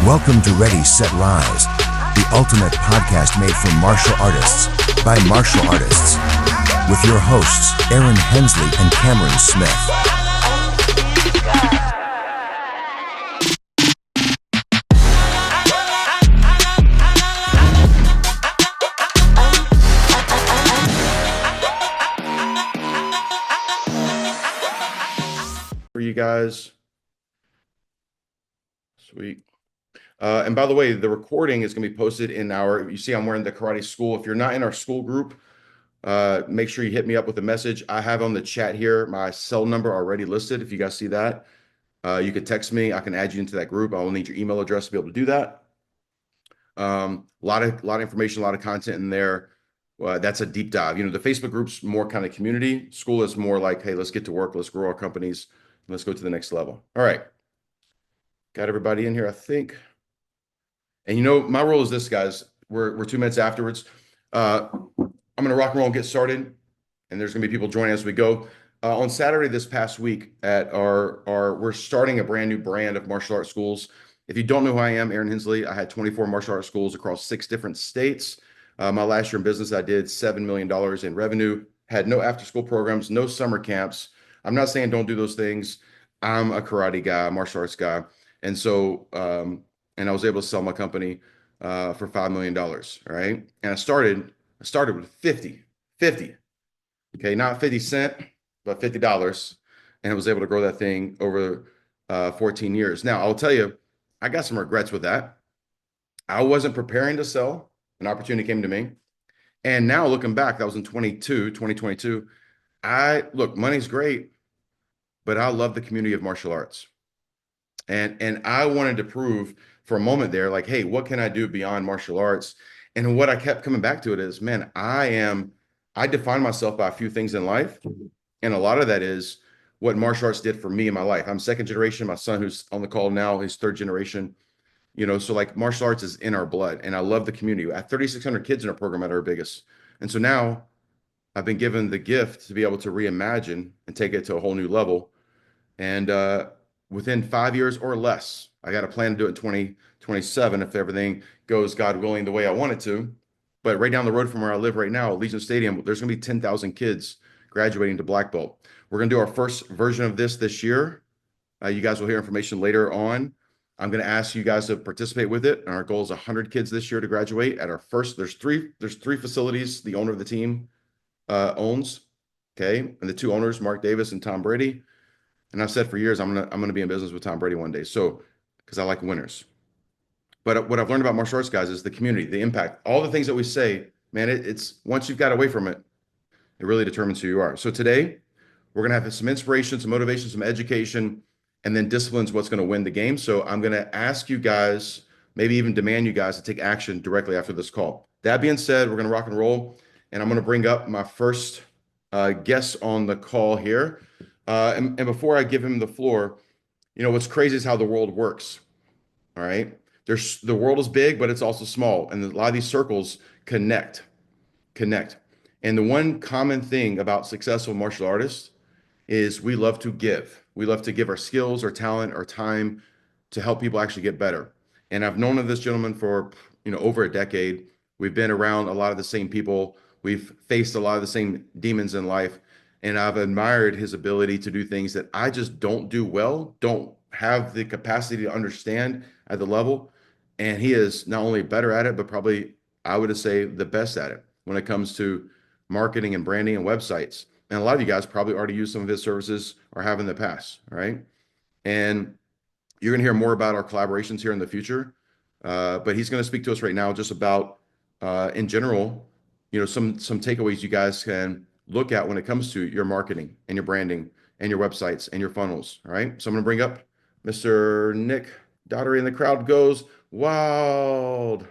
Welcome to Ready, Set, Rise, the ultimate podcast made for martial artists by martial artists, with your hosts, Aaron Hensley and Cameron Smith. For you guys. Sweet. And by the way, the recording is going to be posted in you see I'm wearing the karate school. If you're not in our school group, make sure you hit me up with a message. I have on the chat here my cell number already listed. If you guys see that, you can text me. I can add you into that group. I will need your email address to be able to do that. A lot of information, a lot of content in there. That's a deep dive. The Facebook group's more kind of community. School is more like, hey, let's get to work. Let's grow our companies. Let's go to the next level. All right. Got everybody in here, I think. And my role is this, guys. We're 2 minutes afterwards. I'm going to rock and roll and get started. And there's going to be people joining as we go. On Saturday this past week we're starting a brand new brand of martial arts schools. If you don't know who I am, Aaron Hensley, I had 24 martial arts schools across 6 different states. My last year in business, I did $7 million in revenue, had no after-school programs, no summer camps. I'm not saying don't do those things. I'm a karate guy, martial arts guy. And so, and I was able to sell my company for $5 million, all right? And I started with 50, okay, not 50 cents, but $50. And I was able to grow that thing over 14 years. Now, I'll tell you, I got some regrets with that. I wasn't preparing to sell. An opportunity came to me. And now looking back, that was in 2022. Look, money's great, but I love the community of martial arts. And I wanted to prove for a moment there, like, hey, what can I do beyond martial arts? And what I kept coming back to it is, man, I define myself by a few things in life. And a lot of that is what martial arts did for me in my life. I'm second generation. My son, who's on the call now, he's third generation. So like martial arts is in our blood. And I love the community. I have 3,600 kids in our program at our biggest. And so now I've been given the gift to be able to reimagine and take it to a whole new level. And within 5 years or less, I got a plan to do it in 2027 if everything goes, God willing, the way I want it to. But right down the road from where I live right now, Legion Stadium, there's going to be 10,000 kids graduating to black belt. We're going to do our first version of this year. You guys will hear information later on. I'm going to ask you guys to participate with it. And our goal is 100 kids this year to graduate at our first. There's three facilities the owner of the team owns. Okay. And the 2 owners, Mark Davis and Tom Brady. And I've said for years, I'm gonna be in business with Tom Brady one day. So, because I like winners. But what I've learned about martial arts, guys, is the community, the impact, all the things that we say, man, it's once you've got away from it, it really determines who you are. So today, we're gonna have some inspiration, some motivation, some education, and then discipline's what's gonna win the game. So I'm gonna ask you guys, maybe even demand you guys to take action directly after this call. That being said, we're gonna rock and roll, and I'm gonna bring up my first guest on the call here. And before I give him the floor, what's crazy is how the world works. All right. The world is big, but it's also small. And a lot of these circles connect. And the one common thing about successful martial artists is we love to give. We love to give our skills, our talent, our time to help people actually get better. And I've known of this gentleman for, over a decade. We've been around a lot of the same people. We've faced a lot of the same demons in life. And I've admired his ability to do things that I just don't do well, don't have the capacity to understand at the level. And he is not only better at it, but probably, I would say, the best at it when it comes to marketing and branding and websites. And a lot of you guys probably already use some of his services or have in the past, right? And you're going to hear more about our collaborations here in the future. But he's going to speak to us right now just about, in general, some takeaways you guys can look at when it comes to your marketing and your branding and your websites and your funnels. All right. So I'm going to bring up Mr. Nick Daughtery, and the crowd goes wild.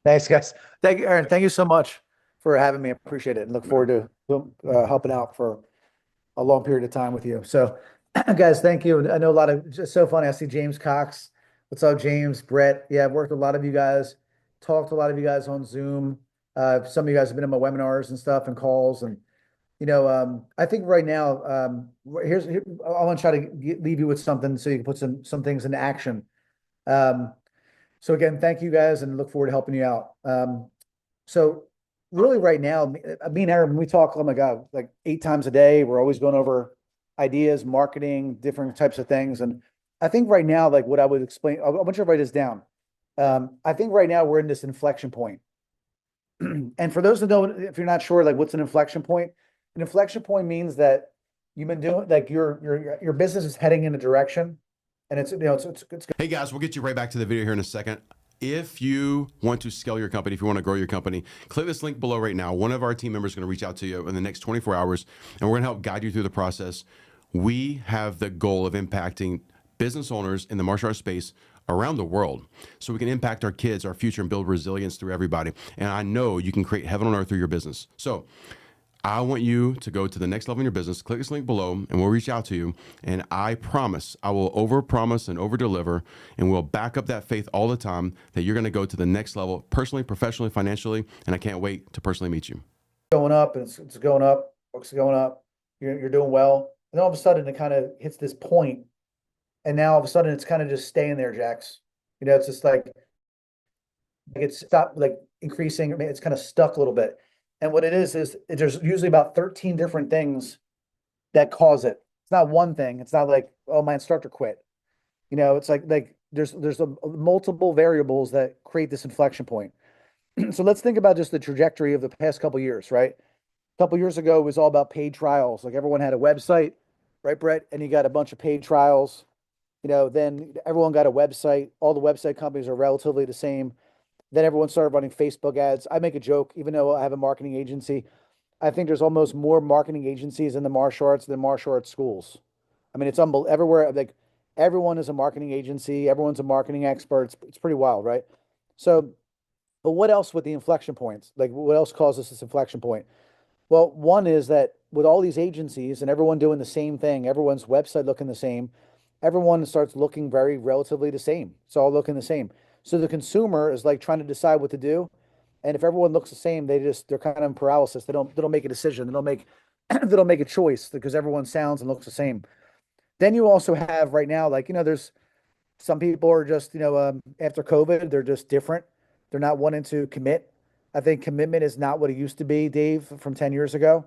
Thanks, guys. Thank you, Aaron. Thank you so much for having me. I appreciate it and look forward to helping out for a long period of time with you. So, guys, thank you. I know a lot of, just so funny. I see James Cox. What's up, James? Brett. Yeah, I've worked with a lot of you guys, talked to a lot of you guys on Zoom. Some of you guys have been in my webinars and stuff and calls. And, I think right now, I want to try to leave you with something so you can put some things into action. So again, thank you guys and look forward to helping you out. So really right now, me and Aaron, we talk, oh my God, like 8 times a day. We're always going over ideas, marketing, different types of things. And I think right now, like what I would explain, I want you to write this down. I think right now we're in this inflection point. And for those that don't, if you're not sure, like what's an inflection point? An inflection point means that you've been doing like your business is heading in a direction, and it's Hey guys, we'll get you right back to the video here in a second. If you want to scale your company, if you want to grow your company, click this link below right now. One of our team members is going to reach out to you in the next 24 hours, and we're going to help guide you through the process. We have the goal of impacting business owners in the martial arts space around the world so we can impact our kids, our future, and build resilience through everybody. And I know you can create heaven on earth through your business. So I want you to go to the next level in your business. Click this link below and we'll reach out to you. And I promise, I will overpromise and overdeliver, and we'll back up that faith all the time that you're going to go to the next level personally, professionally, financially. And I can't wait to personally meet you. going up, and it's going up, books going up. You're doing well, and then all of a sudden it kind of hits this point, and now all of a sudden it's kind of just staying there, Jax. It's just like it's stopped like increasing. I mean, it's kind of stuck a little bit. And what it is there's usually about 13 different things that cause it. It's not one thing. It's not like, oh, my instructor quit. It's like there's multiple variables that create this inflection point. So let's think about just the trajectory of the past couple years, right? A couple years ago, it was all about paid trials. Like everyone had a website, right, Brett? And you got a bunch of paid trials. Then everyone got a website. All the website companies are relatively the same. Then everyone started running Facebook ads. I make a joke, even though I have a marketing agency. I think there's almost more marketing agencies in the martial arts than martial arts schools. I mean, it's unbelievable. Everywhere, like everyone is a marketing agency. Everyone's a marketing expert. It's pretty wild, right? So, but what else with the inflection points? Like, what else causes this inflection point? Well, one is that with all these agencies and everyone doing the same thing, everyone's website looking the same, everyone starts looking very relatively the same. It's all looking the same. So the consumer is like trying to decide what to do. And if everyone looks the same, they're kind of in paralysis. They don't make a decision. They don't make they don't make a choice because everyone sounds and looks the same. Then you also have right now, like, there's some people are just, after COVID, they're just different. They're not wanting to commit. I think commitment is not what it used to be, Dave, from 10 years ago.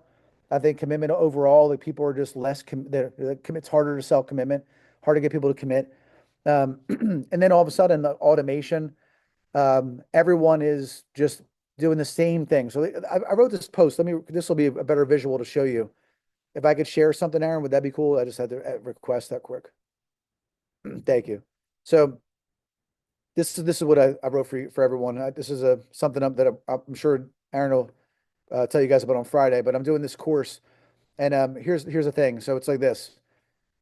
I think commitment overall, like people are just less, it's harder to sell commitment, hard to get people to commit. And then all of a sudden, the automation, everyone is just doing the same thing. So I wrote this post. This will be a better visual to show you. If I could share something, Aaron, would that be cool? I just had to request that quick. Thank you. So this is what I wrote for everyone. This is something that I'm sure Aaron will tell you guys about on Friday, but I'm doing this course, and here's the thing. So it's like this.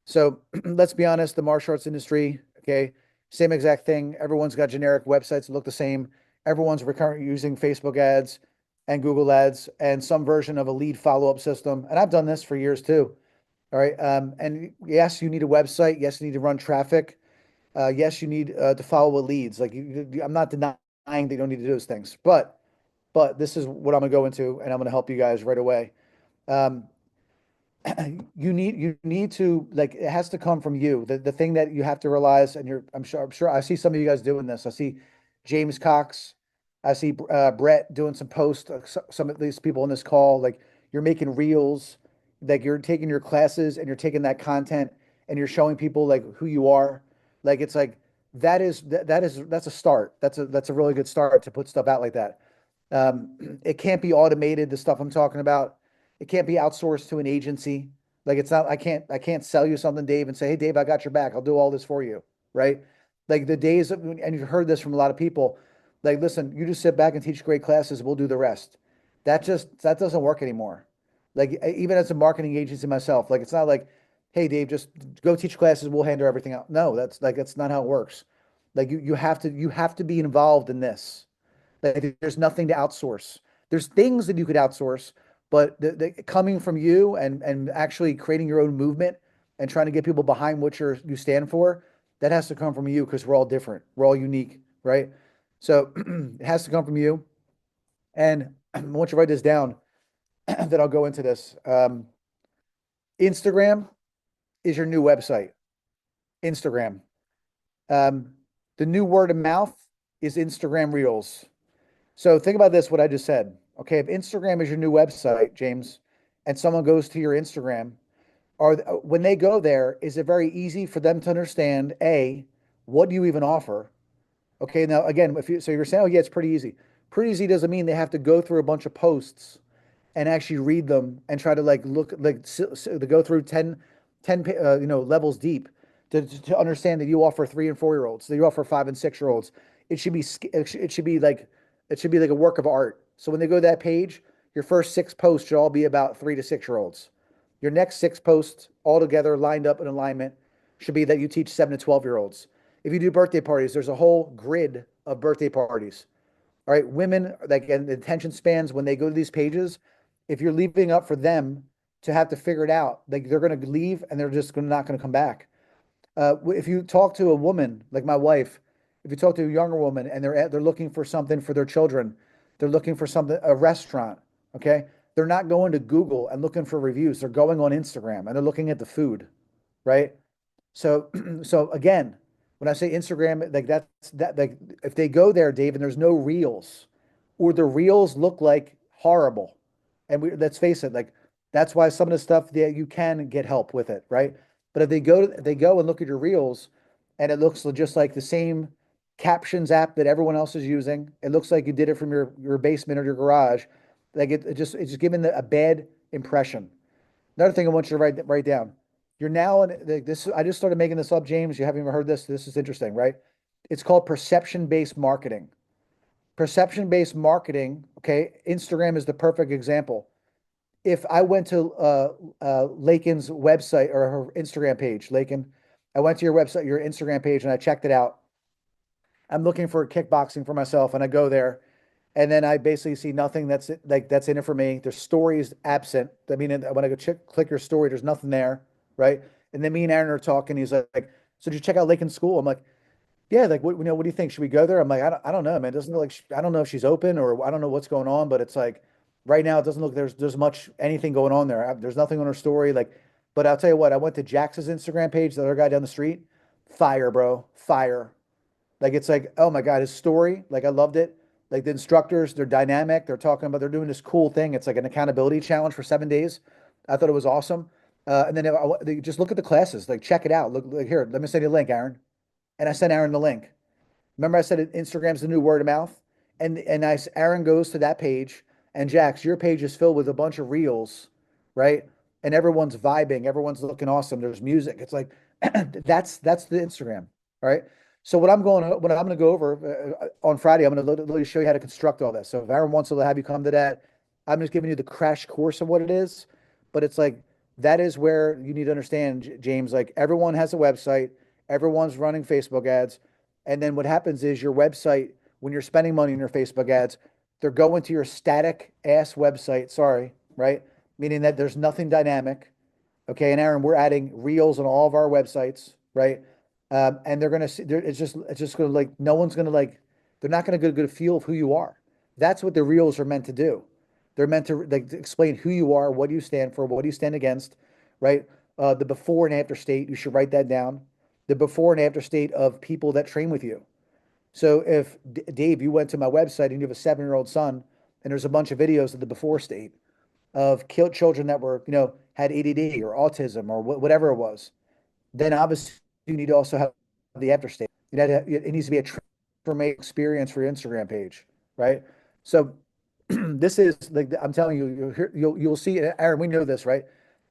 So let's be honest, the martial arts industry, okay, same exact thing. Everyone's got generic websites that look the same. Everyone's recurrently using Facebook ads and Google ads and some version of a lead follow-up system. And I've done this for years too. All right. And yes, you need a website. Yes, you need to run traffic. Yes, you need to follow with leads. Like I'm not denying that you don't need to do those things, but this is what I'm gonna go into, and I'm gonna help you guys right away. Um, you need to, like, it has to come from you. The thing that you have to realize, and I'm sure I see some of you guys doing this. I see James Cox, I see Brett doing some posts. Some of these people in this call, like you're making reels, like you're taking your classes and you're taking that content and you're showing people like who you are. Like it's like that's a start. That's a really good start to put stuff out like that. It can't be automated. The stuff I'm talking about, it can't be outsourced to an agency. Like it's not. I can't sell you something, Dave, and say, "Hey, Dave, I got your back. I'll do all this for you." Right? Like the days of, and you've heard this from a lot of people. Like, listen, you just sit back and teach great classes. We'll do the rest. That doesn't work anymore. Like even as a marketing agency myself, like it's not like, "Hey, Dave, just go teach classes. We'll handle everything out." No, that's not how it works. Like you have to be involved in this. Like there's nothing to outsource. There's things that you could outsource, but the coming from you and actually creating your own movement and trying to get people behind what you stand for, that has to come from you because we're all different. We're all unique, right? So it has to come from you. And I want you to write this down, then I'll go into this. Instagram is your new website. Instagram. Um, The new word of mouth is Instagram Reels. So think about this, what I just said. Okay, if Instagram is your new website, James, and someone goes to your Instagram, or when they go there, is it very easy for them to understand, A, what do you even offer? Okay, now again, if you so you're saying, oh yeah, it's pretty easy. Pretty easy doesn't mean they have to go through a bunch of posts and actually read them and try to like look like to go through 10 levels deep to understand that you offer 3 and 4 year olds, that you offer 5 and 6 year olds. It should be it should be like a work of art. So when they go to that page, your first 6 posts should all be about 3 to 6 year olds. Your next 6 posts all together lined up in alignment should be that you teach 7 to 12 year olds. If you do birthday parties, there's a whole grid of birthday parties. All right, women, like, and the attention spans when they go to these pages, if you're leaving up for them to have to figure it out, like they're going to leave and they're just not going to come back. If you talk to a woman like my wife, if you talk to a younger woman and they're looking for something for their children, they're looking for something, a restaurant, okay? They're not going to Google and looking for reviews. They're going on Instagram and they're looking at the food, right? So, so again, when I say Instagram, like like if they go there, Dave, and there's no reels, or the reels look like horrible, and let's face it, like that's why some of the stuff that you can get help with it, right? But if they go and look at your reels, and it looks just like the same captions app that everyone else is using, it looks like you did it from your basement or your garage, like it's just giving a bad impression. Another thing I want you to write down. You're now in this. I just started making this up, James. You haven't even heard this. This is interesting, right? It's called perception-based marketing. Perception-based marketing. Okay, Instagram is the perfect example. If I went to Lakin's website or her Instagram page, Lakin, I went to your website, your Instagram page, and I checked it out. I'm looking for kickboxing for myself, and I go there, and then I basically see nothing that's in it for me. There's stories absent. I mean, when I go click your story, there's nothing there, right? And then me and Aaron are talking. He's like, "So did you check out Lincoln School?" I'm like, "Yeah." Like, what do you think? Should we go there? I'm like, I don't know, man. It doesn't look like I don't know if she's open or I don't know what's going on, but it's like right now it doesn't look there's much anything going on there. There's nothing on her story. Like, but I'll tell you what. I went to Jax's Instagram page, the other guy down the street. Fire, bro, fire. Like it's like, oh my God, his story, like I loved it. Like the instructors, they're dynamic. They're talking about they're doing this cool thing. It's like an accountability challenge for 7 days. I thought it was awesome. And then they just look at the classes, like check it out. Look here, let me send you a link, Aaron. And I sent Aaron the link. Remember I said Instagram's the new word of mouth? And Aaron goes to that page and Jax, your page is filled with a bunch of reels, right? And everyone's vibing, everyone's looking awesome. There's music. It's like that's the Instagram. All right. So what I'm going to go over on Friday, I'm going to literally show you how to construct all this. So if Aaron wants to have you come to that, I'm just giving you the crash course of what it is. But it's like that is where you need to understand, James. Like everyone has a website, everyone's running Facebook ads, and then what happens is your website, when you're spending money on your Facebook ads, they're going to your static ass website. Sorry, right? Meaning that there's nothing dynamic. Okay, and Aaron, we're adding reels on all of our websites, right? And they're gonna see. It's just gonna like no one's gonna like. They're not gonna get a good feel of who you are. That's what the reels are meant to do. They're meant to like to explain who you are, what you stand for, what do you stand against, right? The before and after state. You should write that down. The before and after state of people that train with you. So if Dave, you went to my website and you have a 7-year-old son, and there's a bunch of videos of the before state of killed children that were had ADD or autism or whatever it was, then obviously you need to also have the after state. It needs to be a transformative experience for your Instagram page, right? So this is like I'm telling you, you'll see, Aaron. We know this, right?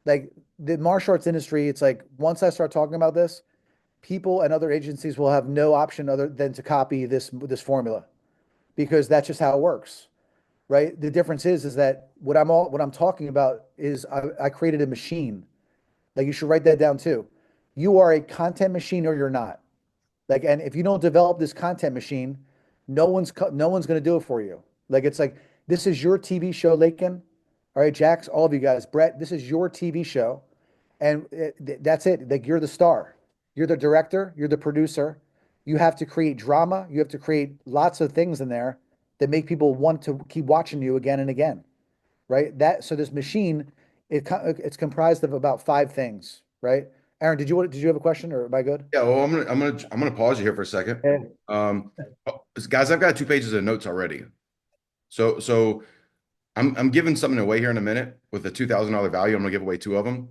Like the martial arts industry, it's like once I start talking about this, people and other agencies will have no option other than to copy this formula because that's just how it works, right? The difference is that what I'm talking about is I created a machine. Like you should write that down too. You are a content machine or you're not. Like, and if you don't develop this content machine, no one's going to do it for you. Like, it's like, this is your TV show, Lakin. All right, Jax, all of you guys, Brett, this is your TV show. And that's it. Like, you're the star. You're the director. You're the producer. You have to create drama. You have to create lots of things in there that make people want to keep watching you again and again. Right. So this machine, it's comprised of about 5 things. Right. Aaron, did you have a question or am I good? Yeah, well, I'm gonna pause you here for a second. Yeah. Guys, I've got 2 pages of notes already. So I'm giving something away here in a minute with a $2,000 value. I'm gonna give away 2 of them.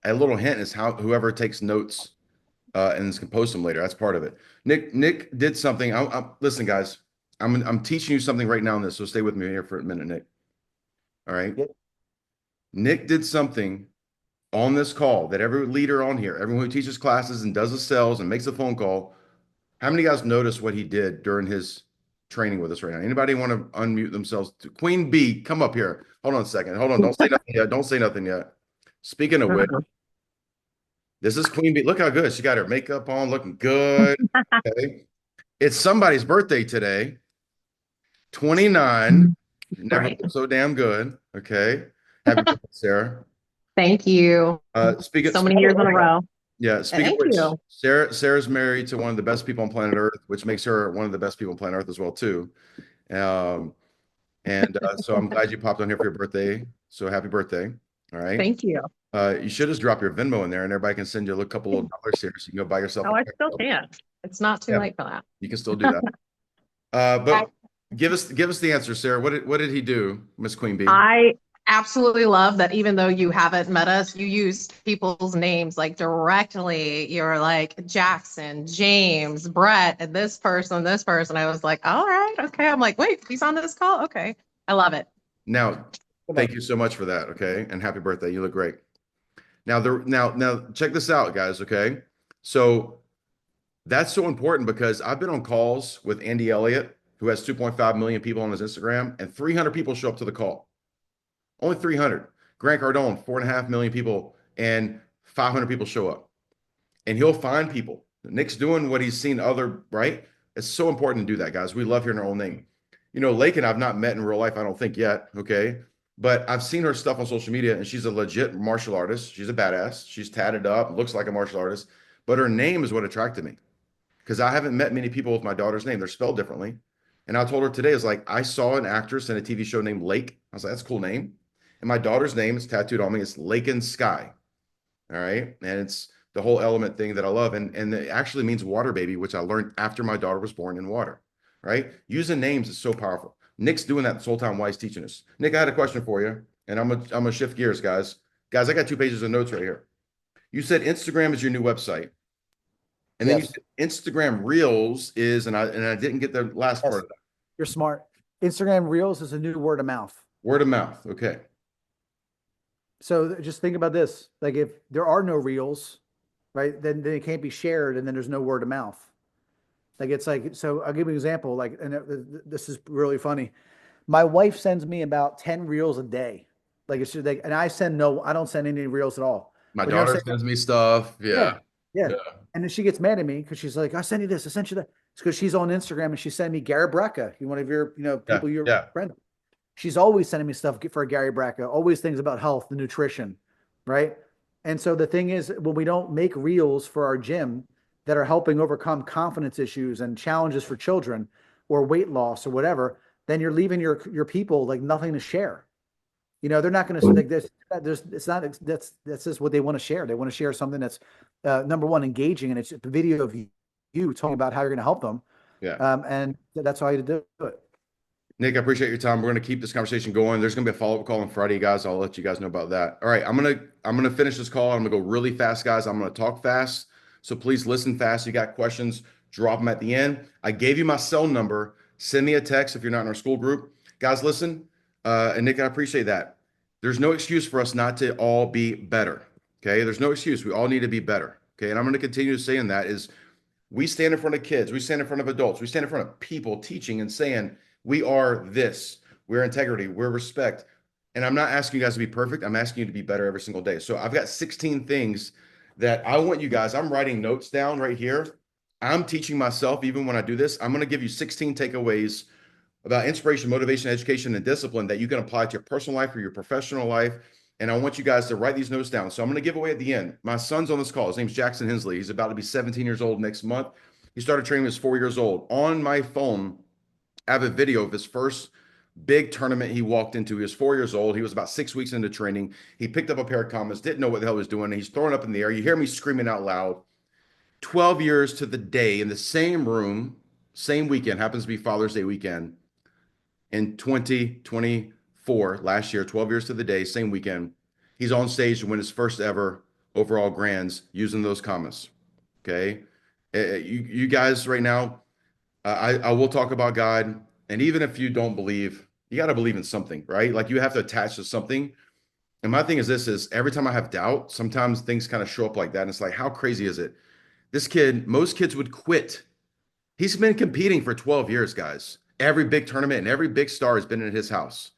A little hint is how whoever takes notes and can post them later. That's part of it. Nick did something. Listen, guys. I'm teaching you something right now in this, so stay with me here for a minute, Nick. All right. Yep. Nick did something on this call that every leader on here, everyone who teaches classes and does the sales and makes a phone call, how many guys noticed what he did during his training with us right now? Anybody want to unmute themselves? Queen Bee, come up here. Hold on a second. Hold on. Don't say nothing yet. Don't say nothing yet. Speaking of which, this is Queen Bee. Look how good. She got her makeup on, looking good. Okay. It's somebody's birthday today. 29. Never Right. looked so damn good. Okay. Happy birthday, Sarah. Thank you. Speaking So many years in a row. Yeah, speaking of Thank which, you. Sarah's married to one of the best people on planet Earth, which makes her one of the best people on planet Earth as well, too. So I'm glad you popped on here for your birthday. So happy birthday. All right. Thank you. You should just drop your Venmo in there and everybody can send you a couple of dollars here so you can go buy yourself Oh, a I still can. It's not too Yeah. late for that. You can still do that. But give us the answer, Sarah. What did he do, Miss Queen Bee? I absolutely love that even though you haven't met us, you use people's names like directly. You're like Jackson, James, Brett, and this person, this person. I was like, all right, okay. I'm like, wait, he's on this call? Okay. I love it. Now, thank you so much for that. Okay, and happy birthday. You look great. Now check this out, guys. Okay, so that's so important because I've been on calls with Andy Elliott, who has 2.5 million people on his Instagram, and 300 people show up to the call. Only 300. Grant Cardone, 4.5 million people, and 500 people show up. And he'll find people. Nick's doing what he's seen other, right? It's so important to do that, guys. We love hearing our own name. You know, Lakin, I've not met in real life, I don't think yet, okay? But I've seen her stuff on social media, and she's a legit martial artist. She's a badass. She's tatted up, looks like a martial artist. But her name is what attracted me because I haven't met many people with my daughter's name. They're spelled differently. And I told her today, is like, I saw an actress in a TV show named Lake. I was like, that's a cool name. And my daughter's name is tattooed on me. It's Lake and Sky. All right. And it's the whole element thing that I love. And it actually means water baby, which I learned after my daughter was born in water. Right. Using names is so powerful. Nick's doing that this whole time while he's teaching us. Nick, I had a question for you. And I'm gonna shift gears, guys. Guys, I got 2 pages of notes right here. You said Instagram is your new website. And then you said Instagram Reels is, and I didn't get the last part of that. You're smart. Instagram Reels is a new word of mouth. Word of mouth. Okay. So just think about this. Like if there are no reels, right, then it can't be shared and then there's no word of mouth. Like it's like, so I'll give you an example. Like, and this is really funny. My wife sends me about 10 reels a day. Like it's just like, and I don't send any reels at all. My But daughter sends me stuff. Yeah. Yeah. And then she gets mad at me because she's like, I sent you this, I sent you that. It's because she's on Instagram and she sent me Gary Brecka, one of your, people you're friend. She's always sending me stuff for Gary Brecka, always things about health and nutrition, right? And so the thing is, when we don't make reels for our gym that are helping overcome confidence issues and challenges for children or weight loss or whatever, then you're leaving your people like nothing to share. They're not going to like this. That's just what they want to share. They want to share something that's number one, engaging, and it's a video of you talking about how you're going to help them. Yeah. And that's all you do it. Nick, I appreciate your time. We're going to keep this conversation going. There's going to be a follow-up call on Friday, guys. I'll let you guys know about that. All right, I'm going to finish this call. I'm going to go really fast, guys. I'm going to talk fast. So please listen fast. You got questions, drop them at the end. I gave you my cell number. Send me a text if you're not in our school group. Guys, listen. And Nick, I appreciate that. There's no excuse for us not to all be better. Okay? There's no excuse. We all need to be better. Okay? And I'm going to continue saying that is we stand in front of kids. We stand in front of adults. We stand in front of people teaching and saying, we are this. We're integrity. We're respect. And I'm not asking you guys to be perfect. I'm asking you to be better every single day. So I've got 16 things that I want you guys. I'm writing notes down right here. I'm teaching myself even when I do this. I'm going to give you 16 takeaways about inspiration, motivation, education, and discipline that you can apply to your personal life or your professional life. And I want you guys to write these notes down. So I'm going to give away at the end. My son's on this call. His name's Jackson Hensley. He's about to be 17 years old next month. He started training when he was 4 years old. On my phone, I have a video of his first big tournament he walked into. He was 4 years old. He was about 6 weeks into training. He picked up a pair of commas, didn't know what the hell he was doing. He's throwing up in the air. You hear me screaming out loud. 12 years to the day in the same room, same weekend, happens to be Father's Day weekend in 2024, last year, 12 years to the day, same weekend. He's on stage to win his first ever overall grands using those commas. Okay. You guys right now, I will talk about God. And even if you don't believe, you got to believe in something, right? Like you have to attach to something. And my thing is this is every time I have doubt, sometimes things kind of show up like that. And it's like, how crazy is it? This kid, most kids would quit. He's been competing for 12 years, guys. Every big tournament and every big star has been in his house.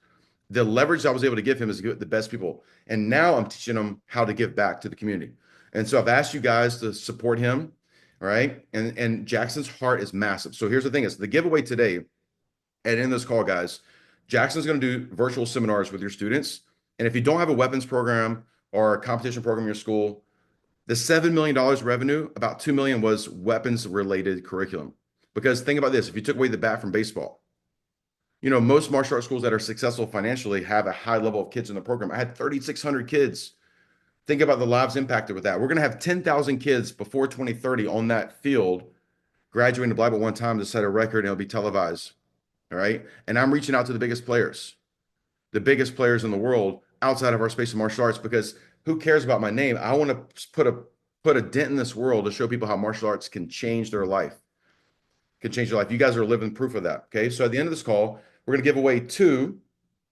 The leverage I was able to give him is the best people. And now I'm teaching him how to give back to the community. And so I've asked you guys to support him, all right? And Jackson's heart is massive. So here's the thing is the giveaway today, at the end of this call, guys, Jackson's going to do virtual seminars with your students. And if you don't have a weapons program or a competition program in your school, the $7 million revenue, about $2 million was weapons related curriculum. Because think about this, if you took away the bat from baseball, you know, most martial arts schools that are successful financially have a high level of kids in the program. I had 3,600 kids. Think about the lives impacted with that. We're going to have 10,000 kids before 2030 on that field, graduating to Black Belt one time to set a record, and it'll be televised. All right. And I'm reaching out to the biggest players in the world outside of our space of martial arts, because who cares about my name? I want to put a dent in this world to show people how martial arts can change their life. Can change your life. You guys are living proof of that. Okay. So at the end of this call, we're going to give away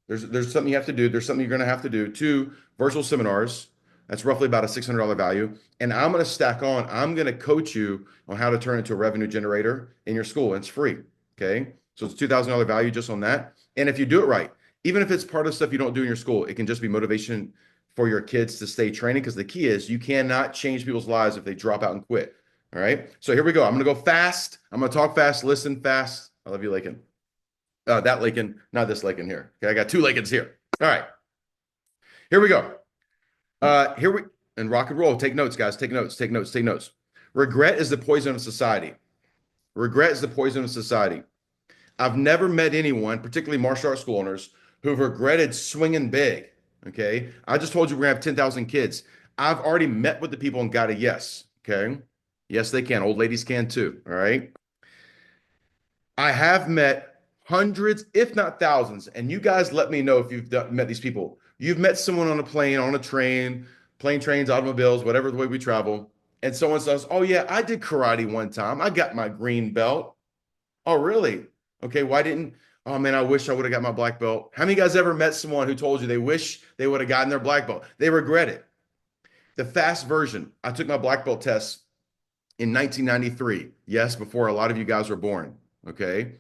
there's something you have to do. There's something you're going to have to do, 2 virtual seminars. That's roughly about a $600 value. And I'm going to coach you on how to turn into a revenue generator in your school. And it's free. Okay. So it's $2,000 value just on that. And if you do it right, even if it's part of stuff you don't do in your school, it can just be motivation for your kids to stay training. Because the key is you cannot change people's lives if they drop out and quit. All right. So here we go. I'm going to go fast. I'm going to talk fast, listen fast. I love you, Lakin. That Lakin, not this Lakin here. Okay. I got 2 Lakins here. All right. Here we go. And rock and roll. Take notes, guys. Take notes. Regret is the poison of society. I've never met anyone, particularly martial arts school owners, who've regretted swinging big. Okay. I just told you we're going to have 10,000 kids. I've already met with the people and got a yes. Okay. Yes, they can. Old ladies can too. All right. I have met hundreds, if not thousands. And you guys let me know if you've met these people. You've met someone on a plane, on a train, plane, trains, automobiles, whatever the way we travel. And someone says, oh yeah, I did karate one time. I got my green belt. Oh, really? Okay. Oh man, I wish I would have got my black belt. How many of you guys ever met someone who told you they wish they would have gotten their black belt? They regret it. The fast version, I took my black belt test in 1993. Yes, before a lot of you guys were born. Okay.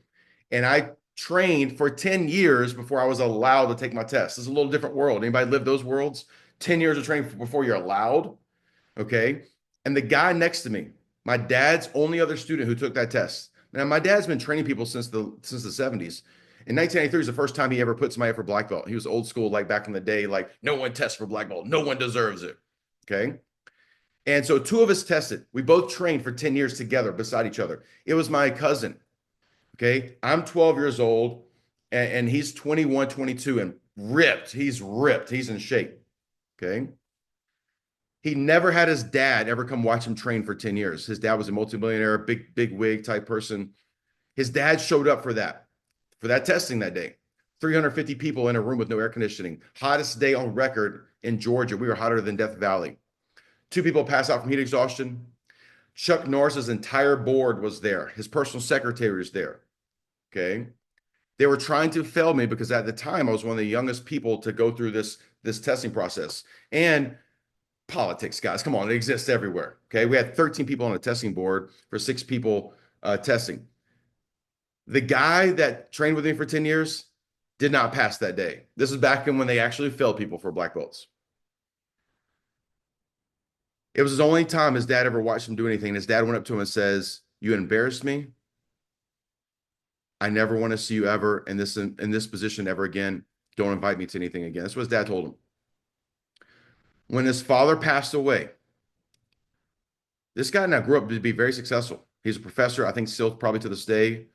And I trained for 10 years before I was allowed to take my test. It's a little different world. Anybody live those worlds? 10 years of training before you're allowed. Okay. And the guy next to me, my dad's only other student who took that test. Now, my dad's been training people since the 70s. In 1993 is the first time he ever put somebody up for black belt. He was old school, like back in the day, like no one tests for black belt. No one deserves it. Okay. And so 2 of us tested. We both trained for 10 years together beside each other. It was my cousin. Okay. I'm 12 years old and he's 21, 22 and ripped. He's ripped. He's in shape. Okay. He never had his dad ever come watch him train for 10 years. His dad was a multimillionaire, big wig type person. His dad showed up for that testing that day. 350 people in a room with no air conditioning. Hottest day on record in Georgia. We were hotter than Death Valley. 2 people passed out from heat exhaustion. Chuck Norris's entire board was there. His personal secretary was there. Okay. They were trying to fail me because at the time I was one of the youngest people to go through this testing process. And politics, guys, come on, it exists everywhere. Okay. We had 13 people on a testing board for 6 people testing. The guy that trained with me for 10 years did not pass that day. This is back when they actually failed people for black belts. It was his only time his dad ever watched him do anything. His dad went up to him and says, "You embarrassed me. I never want to see you ever in this position ever again. Don't invite me to anything again." That's what his dad told him. When his father passed away, this guy now grew up to be very successful. He's a professor, I think still probably to this day,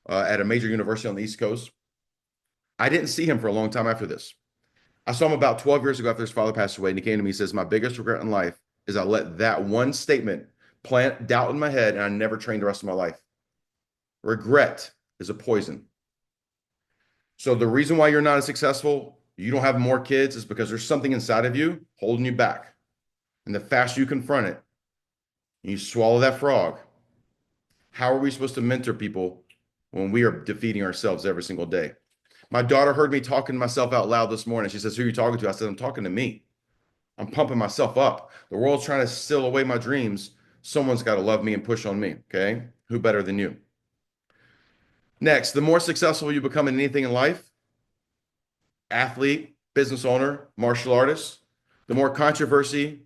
at a major university on the East Coast. I didn't see him for a long time after this. I saw him about 12 years ago after his father passed away, and he came to me and says, my biggest regret in life is I let that one statement plant doubt in my head, and I never trained the rest of my life. Regret is a poison. So the reason why you're not as successful, you don't have more kids, is because there's something inside of you holding you back. And the faster you confront it, you swallow that frog. How are we supposed to mentor people when we are defeating ourselves every single day? My daughter heard me talking to myself out loud this morning. She says, who are you talking to? I said, I'm talking to me. I'm pumping myself up. The world's trying to steal away my dreams. Someone's got to love me and push on me, okay? Who better than you? Next, the more successful you become in anything in life, athlete, business owner, martial artist, the more controversy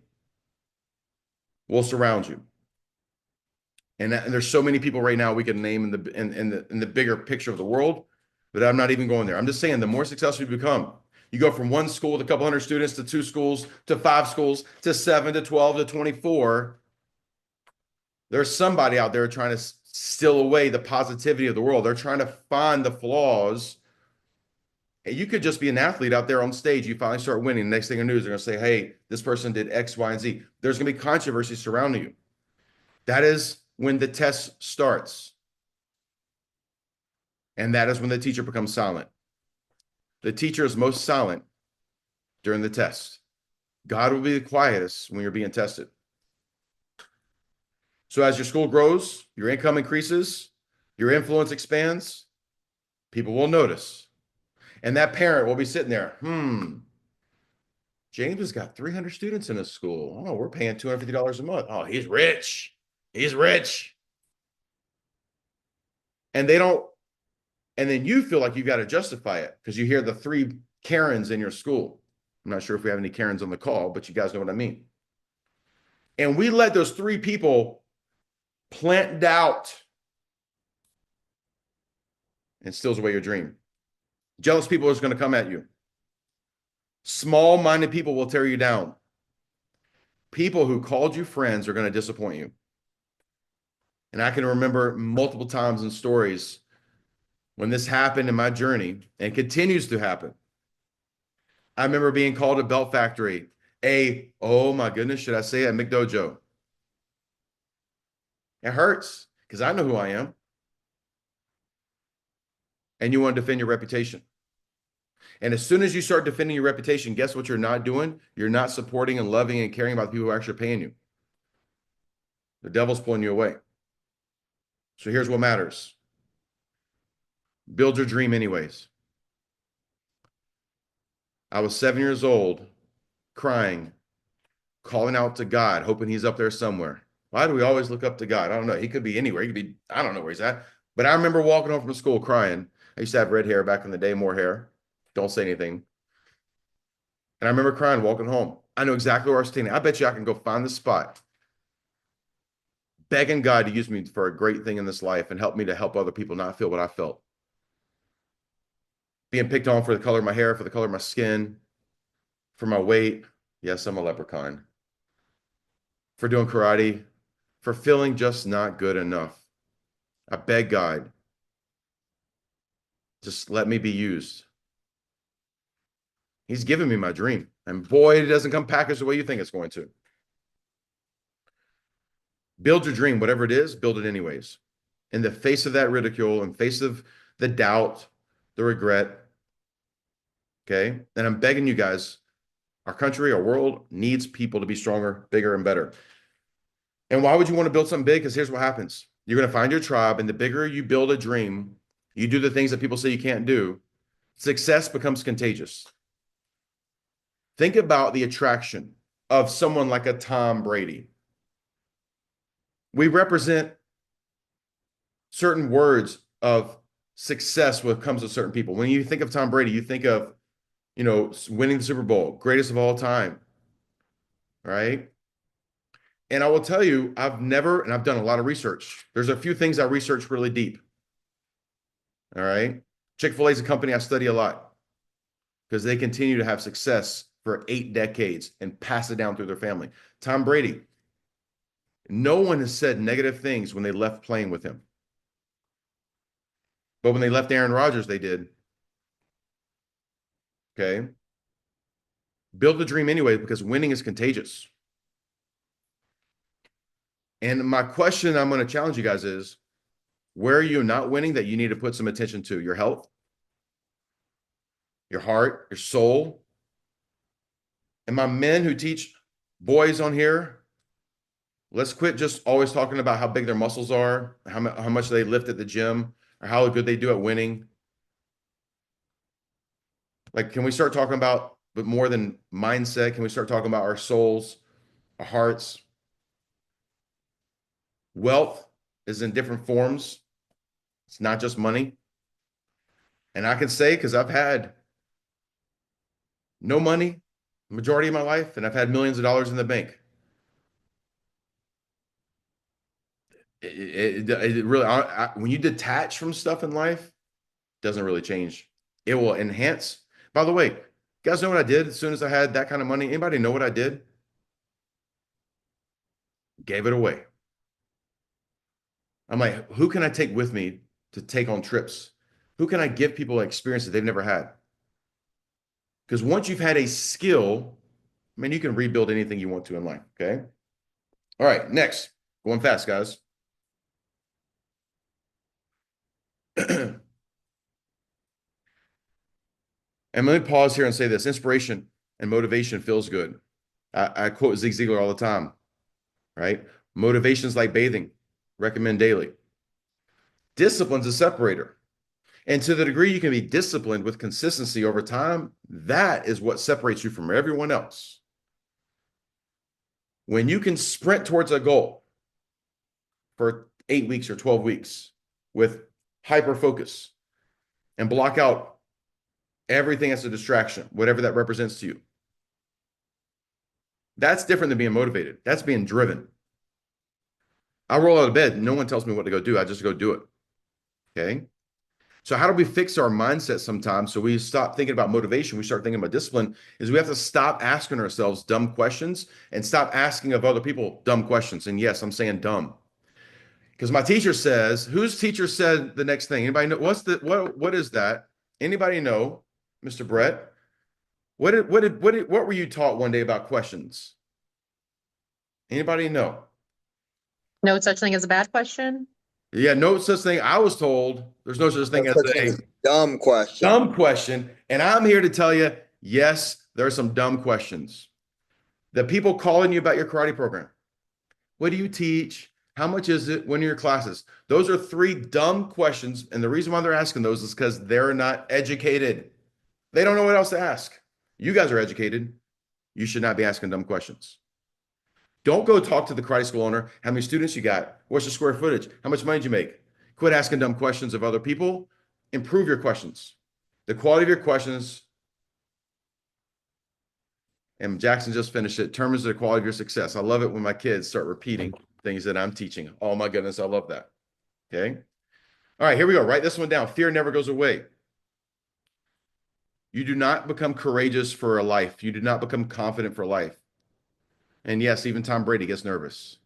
will surround you. And there's so many people right now we can name in the bigger picture of the world, but I'm not even going there. I'm just saying the more successful you become, you go from one school with a couple hundred students to 2 schools to 5 schools to 7 to 12 to 24. There's somebody out there trying to steal away the positivity of the world. They're trying to find the flaws. And you could just be an athlete out there on stage. You finally start winning. The next thing in the news, they're going to say, hey, this person did X, Y, and Z. There's going to be controversy surrounding you. That is when the test starts. And that is when the teacher becomes silent. The teacher is most silent during the test. God will be the quietest when you're being tested. So as your school grows, your income increases, your influence expands, people will notice. And that parent will be sitting there, James has got 300 students in his school. Oh, we're paying $250 a month. Oh, he's rich. He's rich. And they don't, and then you feel like you got to justify it because you hear the 3 Karens in your school. I'm not sure if we have any Karens on the call, but you guys know what I mean. And we let those 3 people plant doubt and steals away your dream. Jealous people are going to come at you. Small-minded people will tear you down. People who called you friends are going to disappoint you. And I can remember multiple times in stories when this happened in my journey and continues to happen. I remember being called a belt factory, oh my goodness, should I say it, McDojo? It hurts because I know who I am. And you want to defend your reputation. And as soon as you start defending your reputation, guess what you're not doing? You're not supporting and loving and caring about the people who are actually paying you. The devil's pulling you away. So here's what matters. Build your dream anyways. I was 7 years old, crying, calling out to God, hoping he's up there somewhere. Why do we always look up to God? I don't know. He could be anywhere. He could be, I don't know where he's at. But I remember walking home from school crying. I used to have red hair back in the day, more hair. Don't say anything. And I remember crying, walking home. I know exactly where I was standing. I bet you I can go find the spot. Begging God to use me for a great thing in this life and help me to help other people not feel what I felt. Being picked on for the color of my hair, for the color of my skin, for my weight. Yes, I'm a leprechaun. For doing karate, for feeling just not good enough. I beg God, just let me be used. He's given me my dream. And boy, it doesn't come packaged the way you think it's going to. Build your dream, whatever it is, build it anyways. In the face of that ridicule, in face of the doubt, the regret. Okay? And I'm begging you guys, our country, our world needs people to be stronger, bigger, and better. And why would you want to build something big? Because here's what happens. You're going to find your tribe, and the bigger you build a dream, you do the things that people say you can't do, success becomes contagious. Think about the attraction of someone like a Tom Brady. We represent certain words of success when it comes to certain people. When you think of Tom Brady, you think of, winning the Super Bowl, greatest of all time, right? And I will tell you, I've done a lot of research. There's a few things I researched really deep. All right. Chick-fil-A is a company I study a lot because they continue to have success for 8 decades and pass it down through their family. Tom Brady, no one has said negative things when they left playing with him. But when they left Aaron Rodgers, they did. Okay. Build the dream anyway, because winning is contagious. And my question I'm going to challenge you guys is, where are you not winning that you need to put some attention to? Your health, your heart, your soul. And my men who teach boys on here, let's quit just always talking about how big their muscles are, how much they lift at the gym, or how good they do at winning. Like, can we start talking about, but more than mindset, can we start talking about our souls, our hearts? Wealth is in different forms. It's not just money. And I can say, because I've had no money the majority of my life, and I've had millions of dollars in the bank. It really, when you detach from stuff in life, it doesn't really change. It will enhance. By the way, you guys know what I did as soon as I had that kind of money? Anybody know what I did? Gave it away. I'm like, who can I take with me to take on trips? Who can I give people an experience that they've never had? Because once you've had a skill, I mean, you can rebuild anything you want to in life. Okay. All right. Next, going fast, guys. And let me pause here and say this: inspiration and motivation feels good. I quote Zig Ziglar all the time, right? Motivation's like bathing, recommend daily. Discipline's a separator. And to the degree you can be disciplined with consistency over time, that is what separates you from everyone else. When you can sprint towards a goal for 8 weeks or 12 weeks with hyper focus and block out everything as a distraction, whatever that represents to you, that's different than being motivated. That's being driven. I roll out of bed. No one tells me what to go do. I just go do it. Okay. So how do we fix our mindset sometimes? So we stop thinking about motivation. We start thinking about discipline. Is we have to stop asking ourselves dumb questions and stop asking of other people dumb questions. And yes, I'm saying dumb. Because my teacher says, whose teacher said the next thing? Anybody know? What is that? Anybody know, Mr. Brett? What were you taught one day about questions? Anybody know? No such thing as a bad question. Yeah, no such thing. I was told there's no such thing as a dumb question. dumb question. And I'm here to tell you, yes, there are some dumb questions. The people calling you about your karate program. What do you teach? How much is it? When are your classes? Those are 3 dumb questions. And the reason why they're asking those is because they're not educated. They don't know what else to ask. You guys are educated. You should not be asking dumb questions. Don't go talk to the karate school owner. How many students you got? What's the square footage? How much money did you make? Quit asking dumb questions of other people. Improve your questions. The quality of your questions, and Jackson just finished it, determines the quality of your success. I love it when my kids start repeating things that I'm teaching. Oh my goodness, I love that. Okay. All right, here we go. Write this one down. Fear never goes away. You do not become courageous for a life. You do not become confident for life. And yes, even Tom Brady gets nervous.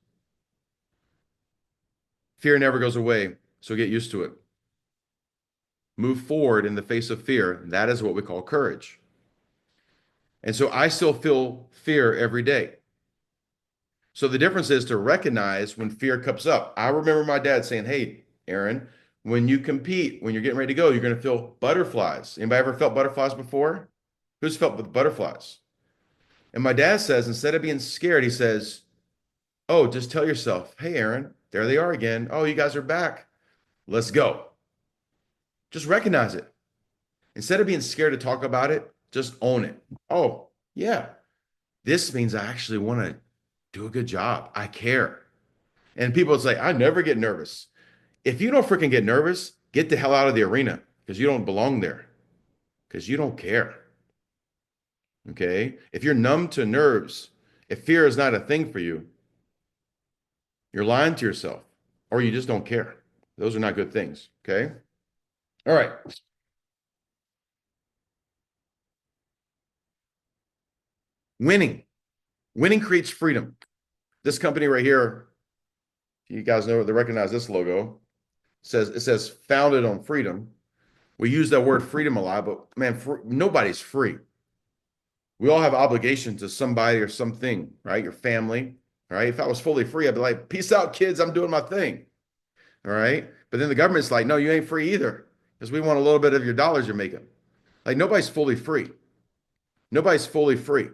Fear never goes away, so get used to it. Move forward in the face of fear. That is what we call courage. And so I still feel fear every day. So the difference is to recognize when fear comes up. I remember my dad saying, hey, Aaron, when you compete, when you're getting ready to go, you're going to feel butterflies. Anybody ever felt butterflies before? Who's felt with butterflies? And my dad says, instead of being scared, he says, oh, just tell yourself, hey, Aaron, there they are again. Oh, you guys are back. Let's go. Just recognize it. Instead of being scared to talk about it, just own it. Oh, yeah. This means I actually want to do a good job. I care. And people say, I never get nervous. If you don't freaking get nervous, get the hell out of the arena because you don't belong there, because you don't care. Okay? If you're numb to nerves, if fear is not a thing for you, you're lying to yourself or you just don't care. Those are not good things. Okay? All right. Winning. Winning creates freedom. This company right here, you guys know, they recognize this logo. It says founded on freedom. We use that word freedom a lot, but man, nobody's free. We all have obligation to somebody or something, right? Your family, right? If I was fully free, I'd be like, peace out, kids. I'm doing my thing. All right. But then the government's like, no, you ain't free either because we want a little bit of your dollars you're making. Like nobody's fully free. Nobody's fully free.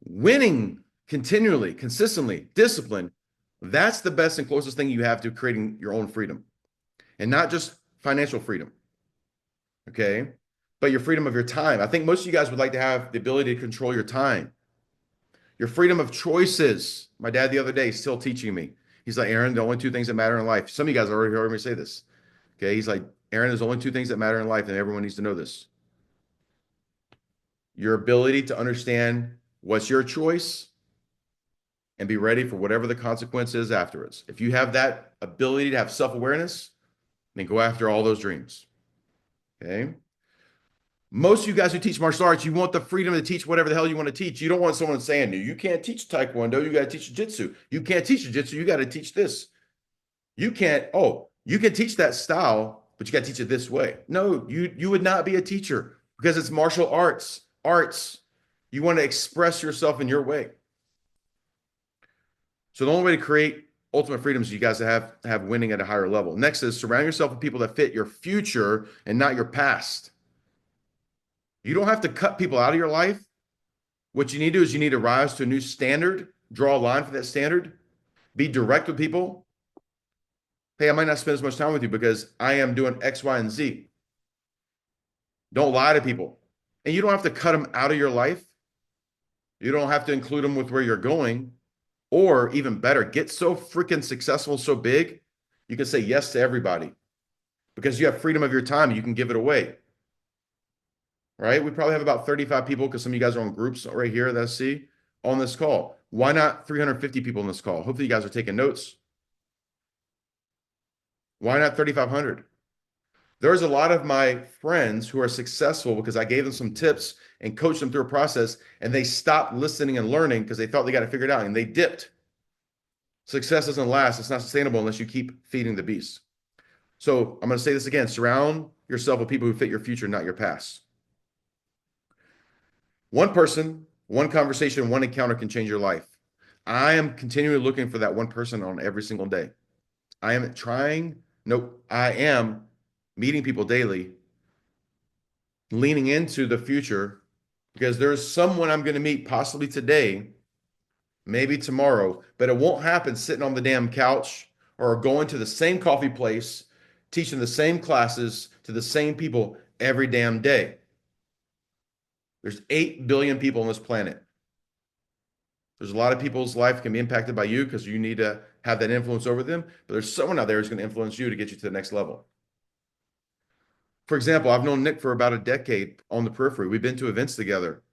Winning continually, consistently, discipline, that's the best and closest thing you have to creating your own freedom. And not just financial freedom. Okay. But your freedom of your time. I think most of you guys would like to have the ability to control your time. Your freedom of choices. My dad the other day still teaching me. He's like, Aaron, the only two things that matter in life. Some of you guys already heard me say this. Okay. He's like, Aaron, there's only two things that matter in life, and everyone needs to know this. Your ability to understand what's your choice and be ready for whatever the consequence is afterwards. If you have that ability to have self-awareness, then go after all those dreams. Okay. Most of you guys who teach martial arts, you want the freedom to teach whatever the hell you want to teach. You don't want someone saying, you can't teach Taekwondo, you got to teach Jiu-Jitsu. You can't teach Jiu-Jitsu, you got to teach this. You can't, you can teach that style, but you got to teach it this way. No, you would not be a teacher because it's martial arts. You want to express yourself in your way. So the only way to create ultimate freedom is you guys have winning at a higher level. Next is surround yourself with people that fit your future and not your past. You don't have to cut people out of your life. What you need to do is you need to rise to a new standard, draw a line for that standard, be direct with people. Hey, I might not spend as much time with you because I am doing X, Y, and Z. Don't lie to people. And you don't have to cut them out of your life. You don't have to include them with where you're going. Or even better, get so freaking successful, so big, you can say yes to everybody because you have freedom of your time. You can give it away. Right? We probably have about 35 people because some of you guys are on groups right here that I see on this call. Why not 350 people in this call? Hopefully you guys are taking notes. Why not 3,500? There's a lot of my friends who are successful because I gave them some tips and coached them through a process, and they stopped listening and learning because they thought they got it figured out and they dipped. Success doesn't last. It's not sustainable unless you keep feeding the beast. So I'm going to say this again. Surround yourself with people who fit your future, not your past. One person, one conversation, one encounter can change your life. I am continually looking for that one person on every single day. I am meeting people daily, leaning into the future because there's someone I'm going to meet possibly today, maybe tomorrow, but it won't happen sitting on the damn couch or going to the same coffee place, teaching the same classes to the same people every damn day. There's 8 billion people on this planet. There's a lot of people's life can be impacted by you because you need to have that influence over them, but there's someone out there who's going to influence you to get you to the next level. For example, I've known Nick for about a decade on the periphery. We've been to events together.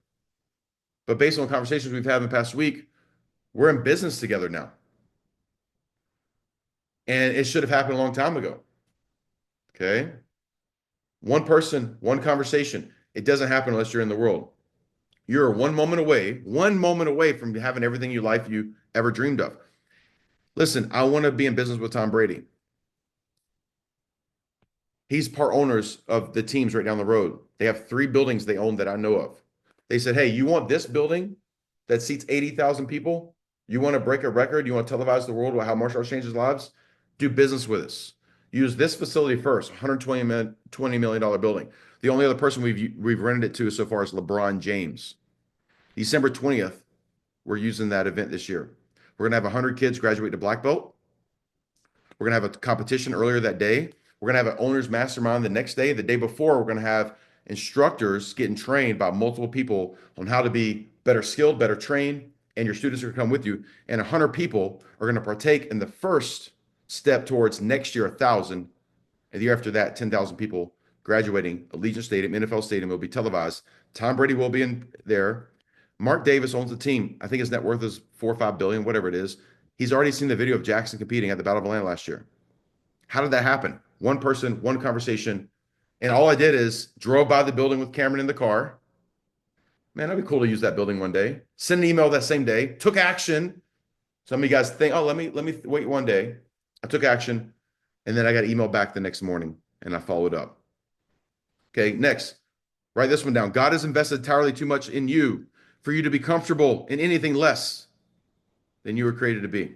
But based on conversations we've had in the past week, we're in business together now. And it should have happened a long time ago. Okay? One person, one conversation. It doesn't happen unless you're in the world. You're one moment away from having everything you ever dreamed of. Listen, I want to be in business with Tom Brady. He's part owners of the teams right down the road. They have 3 buildings they own that I know of. They said, hey, you want this building that seats 80,000 people? You want to break a record? You want to televise the world about how martial arts changes lives? Do business with us. Use this facility first, $120 million building. The only other person we've rented it to so far is LeBron James. December 20th, we're using that event this year. We're going to have 100 kids graduate to black belt. We're going to have a competition earlier that day. We're going to have an owner's mastermind the next day. The day before, we're going to have instructors getting trained by multiple people on how to be better skilled, better trained, and your students are going to come with you. And 100 people are going to partake in the first step towards next year, 1,000. And the year after that, 10,000 people graduating. Allegiant Stadium, NFL Stadium will be televised. Tom Brady will be in there. Mark Davis owns the team. I think his net worth is $4 or $5 billion, whatever it is. He's already seen the video of Jackson competing at the Battle of Atlanta last year. How did that happen? One person, one conversation. And all I did is drove by the building with Cameron in the car. Man, that'd be cool to use that building one day. Send an email that same day. Took action. Some of you guys think, oh, let me wait one day. I took action. And then I got email back the next morning and I followed up. Okay, next, write this one down. God has invested entirely too much in you for you to be comfortable in anything less than you were created to be.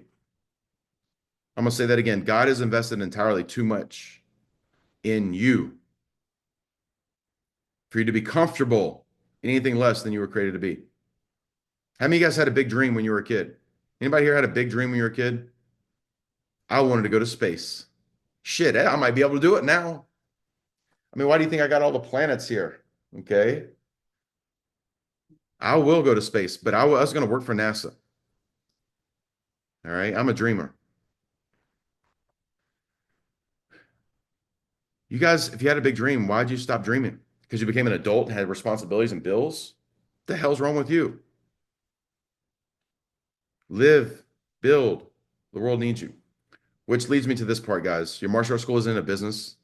I'm going to say that again. God has invested entirely too much in you for you to be comfortable in anything less than you were created to be. How many of you guys had a big dream when you were a kid? Anybody here had a big dream when you were a kid? I wanted to go to space. Shit, I might be able to do it now. I mean, why do you think I got all the planets here? Okay. I will go to space, but I was going to work for NASA. All right. I'm a dreamer. You guys, if you had a big dream, why'd you stop dreaming? Because you became an adult and had responsibilities and bills? What the hell's wrong with you? Live, build. The world needs you. Which leads me to this part, guys. Your martial arts school isn't a business.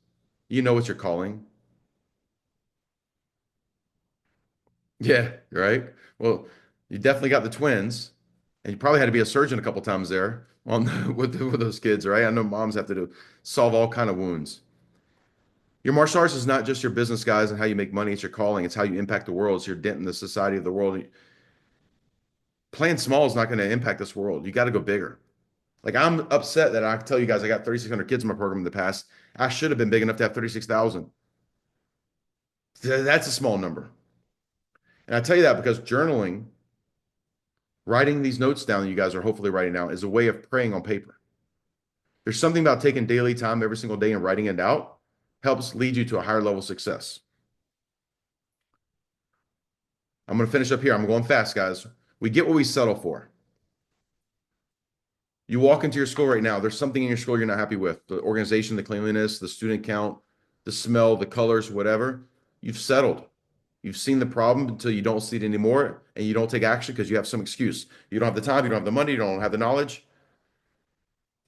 You know what you're calling. Yeah, right. Well, you definitely got the twins, and you probably had to be a surgeon a couple times there on with those kids, right? I know moms have to solve all kind of wounds. Your martial arts is not just your business, guys, and how you make money. It's your calling. It's how you impact the world. It's your dent in the society of the world. Playing small is not going to impact this world. You got to go bigger. Like, I'm upset that I tell you guys I got 3,600 kids in my program in the past. I should have been big enough to have 36,000. That's a small number. And I tell you that because journaling, writing these notes down that you guys are hopefully writing down, is a way of praying on paper. There's something about taking daily time every single day and writing it out helps lead you to a higher level of success. I'm going to finish up here. I'm going fast, guys. We get what we settle for. You walk into your school right now, there's something in your school you're not happy with. The organization, the cleanliness, the student count, the smell, the colors, whatever. You've settled. You've seen the problem until you don't see it anymore, and you don't take action because you have some excuse. You don't have the time, you don't have the money, you don't have the knowledge.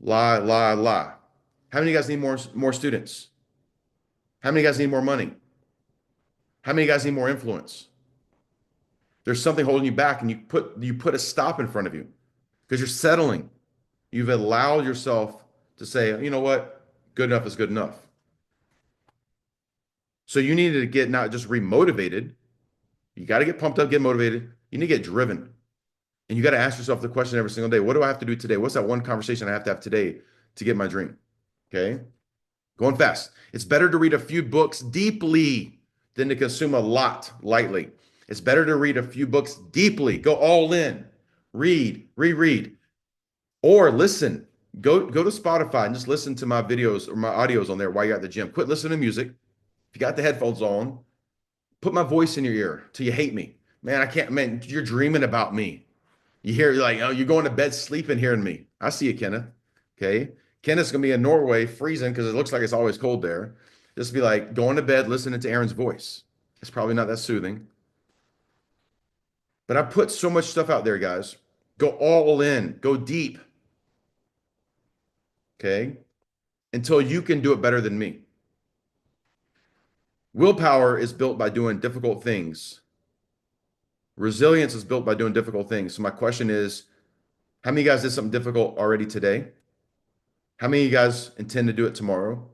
Lie, lie, lie. How many of you guys need more students? How many of you guys need more money? How many of you guys need more influence? There's something holding you back, and you put a stop in front of you because you're settling. You've allowed yourself to say, you know what? Good enough is good enough. So you need to get not just remotivated. You got to get pumped up, get motivated. You need to get driven. And you got to ask yourself the question every single day. What do I have to do today? What's that one conversation I have to have today to get my dream? Okay. Going fast. It's better to read a few books deeply than to consume a lot lightly. It's better to read a few books deeply. Go all in. Read, reread. Or listen. Go to Spotify and just listen to my videos or my audios on there while you're at the gym. Quit listening to music. If you got the headphones on, put my voice in your ear till you hate me. Man, I can't, man, you're dreaming about me. You're like, oh, you're going to bed sleeping hearing me. I see you, Kenneth. Okay. Kenneth's going to be in Norway freezing because it looks like it's always cold there. Just be like going to bed listening to Aaron's voice. It's probably not that soothing. But I put so much stuff out there, guys. Go all in. Go deep. Okay. Until you can do it better than me. Willpower is built by doing difficult things. Resilience is built by doing difficult things. So my question is, how many of you guys did something difficult already today? How many of you guys intend to do it tomorrow?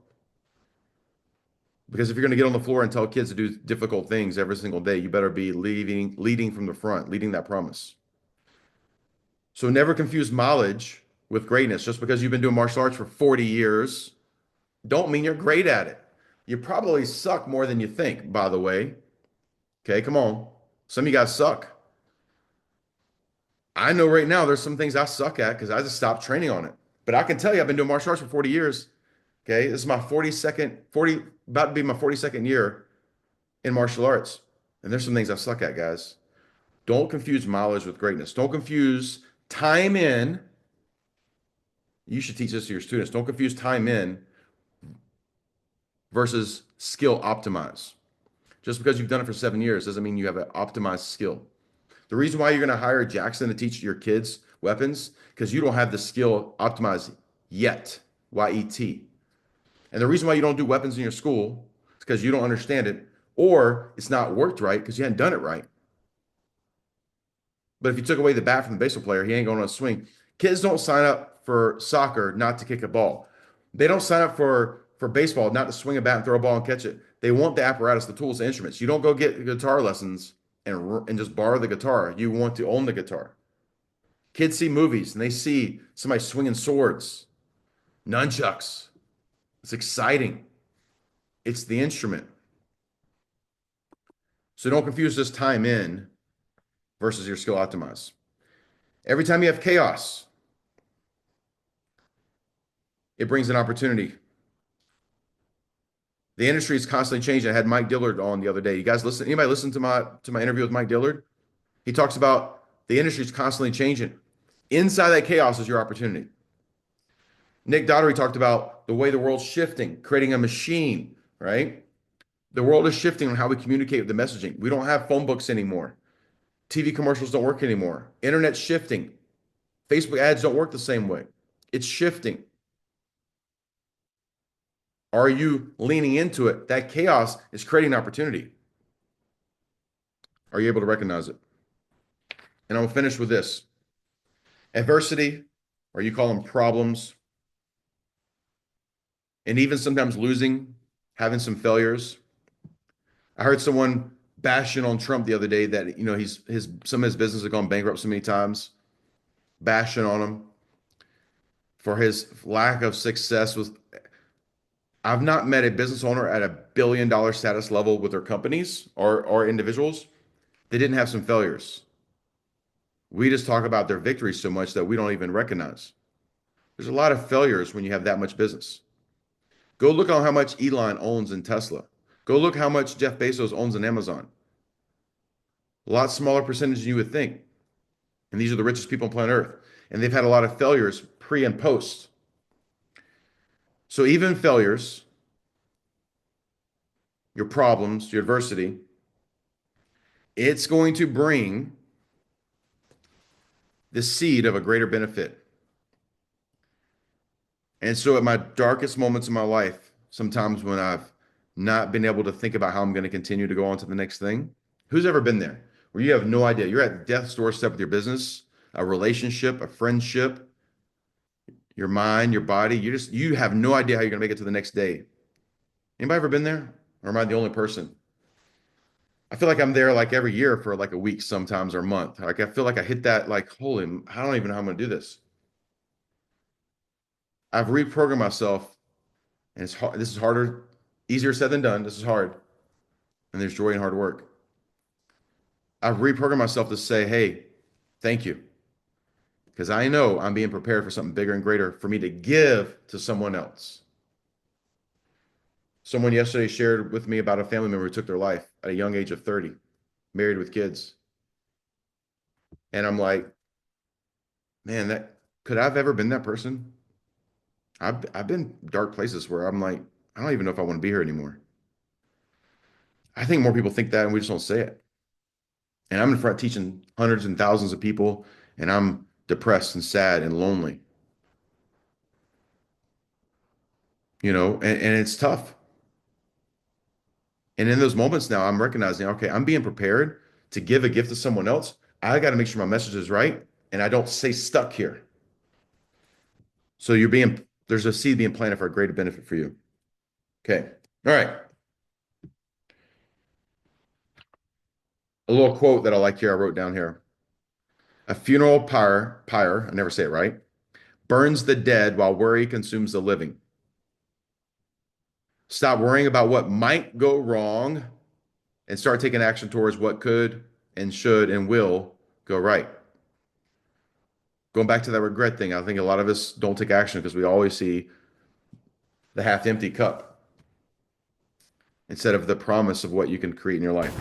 Because if you're going to get on the floor and tell kids to do difficult things every single day, you better be leading from the front, leading that promise. So never confuse knowledge with greatness. Just because you've been doing martial arts for 40 years, don't mean you're great at it. You probably suck more than you think, by the way. Okay, come on. Some of you guys suck. I know right now there's some things I suck at because I just stopped training on it. But I can tell you I've been doing martial arts for 40 years. Okay, this is my about to be my 42nd year in martial arts. And there's some things I suck at, guys. Don't confuse mileage with greatness. Don't confuse time in. You should teach this to your students. Don't confuse time in versus skill optimize. Just because you've done it for 7 years doesn't mean you have an optimized skill. The reason why you're going to hire Jackson to teach your kids weapons, because you don't have the skill optimized yet, Y-E-T. And the reason why you don't do weapons in your school is because you don't understand it, or it's not worked right because you hadn't done it right. But if you took away the bat from the baseball player, he ain't going to swing. Kids don't sign up for soccer not to kick a ball. They don't sign up for baseball not to swing a bat and throw a ball and catch it. They want the apparatus, the tools, the instruments. You don't go get guitar lessons and just borrow the guitar. You want to own the guitar. Kids see movies and they see somebody swinging swords, nunchucks. It's exciting. It's the instrument. So don't confuse this time in versus your skill optimize. Every time you have chaos, it brings an opportunity. The industry is constantly changing. I had Mike Dillard on the other day. You guys listen? Anybody listen to my interview with Mike Dillard? He talks about the industry is constantly changing. Inside that chaos is your opportunity. Nick Daugherty talked about the way the world's shifting, creating a machine, right? The world is shifting on how we communicate with the messaging. We don't have phone books anymore. TV commercials don't work anymore. Internet's shifting. Facebook ads don't work the same way. It's shifting. Are you leaning into it? That chaos is creating an opportunity. Are you able to recognize it? And I'm finished with this. Adversity, or you call them problems, and even sometimes losing, having some failures. I heard someone bashing on Trump the other day that, you know, some of his business have gone bankrupt so many times, bashing on him for his lack of success with. I've not met a business owner at $1 billion status level with their companies or individuals that didn't have some failures. We just talk about their victories so much that we don't even recognize. There's a lot of failures when you have that much business. Go look on how much Elon owns in Tesla. Go look how much Jeff Bezos owns in Amazon. A lot smaller percentage than you would think. And these are the richest people on planet Earth. And they've had a lot of failures pre and post. So even failures, your problems, your adversity, it's going to bring the seed of a greater benefit. And so at my darkest moments in my life, sometimes when I've not been able to think about how I'm going to continue to go on to the next thing, who's ever been there where you have no idea? You're at death's doorstep with your business, a relationship, a friendship, your mind, your body. You have no idea how you're going to make it to the next day. Anybody ever been there? Or am I the only person? I feel like I'm there like every year for like a week sometimes or a month. Like I feel like I hit that like, holy, I don't even know how I'm going to do this. I've reprogrammed myself, and it's hard. This is harder, easier said than done. This is hard. And there's joy in hard work. I've reprogrammed myself to say, hey, thank you. Because I know I'm being prepared for something bigger and greater for me to give to someone else. Someone yesterday shared with me about a family member who took their life at a young age of 30, married with kids. And I'm like, man, could I've ever been that person? I've been dark places where I'm like, I don't even know if I want to be here anymore. I think more people think that and we just don't say it. And I'm in front teaching hundreds and thousands of people, and I'm depressed and sad and lonely. You know, and it's tough. And in those moments now, I'm recognizing, okay, I'm being prepared to give a gift to someone else. I got to make sure my message is right and I don't stay stuck here. So there's a seed being planted for a greater benefit for you. Okay. All right. A little quote that I like here, I wrote down here. A funeral pyre, I never say it right, burns the dead while worry consumes the living. Stop worrying about what might go wrong and start taking action towards what could and should and will go right. Going back to that regret thing, I think a lot of us don't take action because we always see the half empty cup instead of the promise of what you can create in your life.